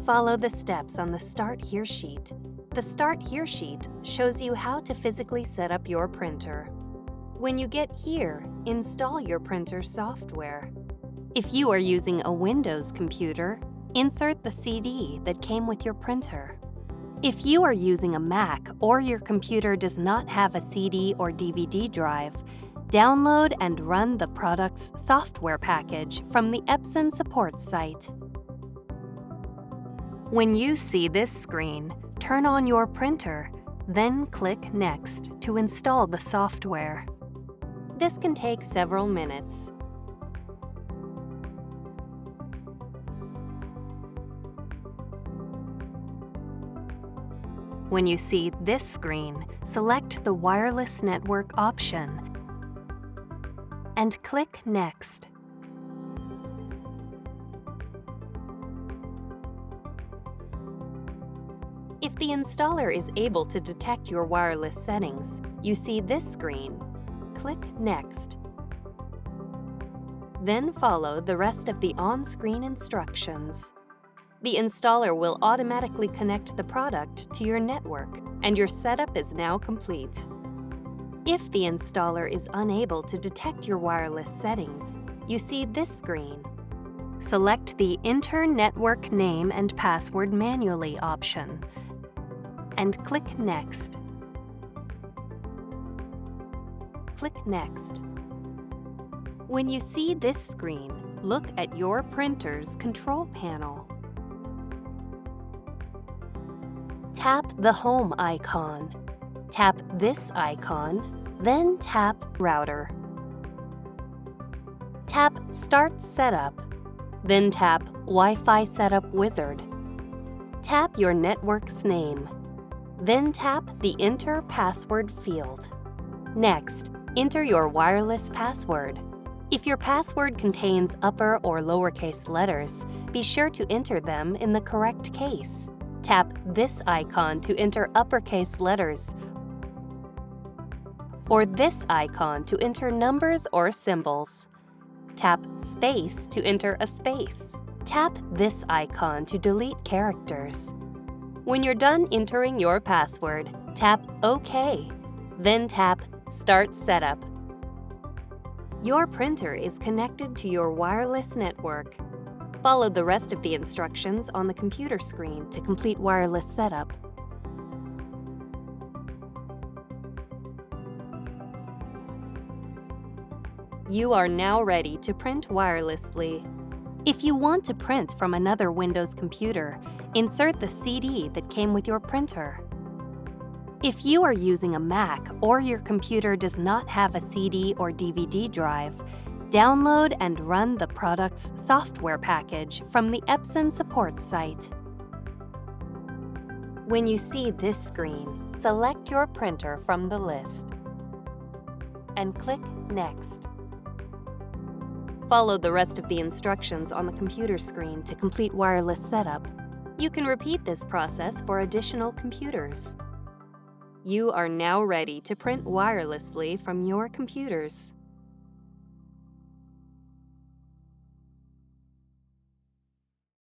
Follow the steps on the Start Here sheet. The Start Here sheet shows you how to physically set up your printer. When you get here, install your printer software. If you are using a Windows computer, insert the CD that came with your printer. If you are using a Mac or your computer does not have a CD or DVD drive, download and run the product's software package from the Epson support site. When you see this screen, turn on your printer, then click Next to install the software. This can take several minutes. When you see this screen, select the wireless network option and click Next. If the installer is able to detect your wireless settings, you see this screen. Click Next. Then follow the rest of the on-screen instructions. The installer will automatically connect the product to your network, and your setup is now complete. If the installer is unable to detect your wireless settings, you see this screen. Select the Enter Network Name and Password Manually option and click Next. Click Next. When you see this screen, look at your printer's control panel. Tap the Home icon. Tap this icon, then tap Router. Tap Start Setup, then tap Wi-Fi Setup Wizard. Tap your network's name, then tap the Enter Password field. Next, enter your wireless password. If your password contains upper or lowercase letters, be sure to enter them in the correct case. Tap this icon to enter uppercase letters, or this icon to enter numbers or symbols. Tap Space to enter a space. Tap this icon to delete characters. When you're done entering your password, tap OK, then tap Start Setup. Your printer is connected to your wireless network. Follow the rest of the instructions on the computer screen to complete wireless setup. You are now ready to print wirelessly. If you want to print from another Windows computer, insert the CD that came with your printer. If you are using a Mac or your computer does not have a CD or DVD drive, download and run the product's software package from the Epson support site. When you see this screen, select your printer from the list and click Next. Follow the rest of the instructions on the computer screen to complete wireless setup. You can repeat this process for additional computers. You are now ready to print wirelessly from your computers.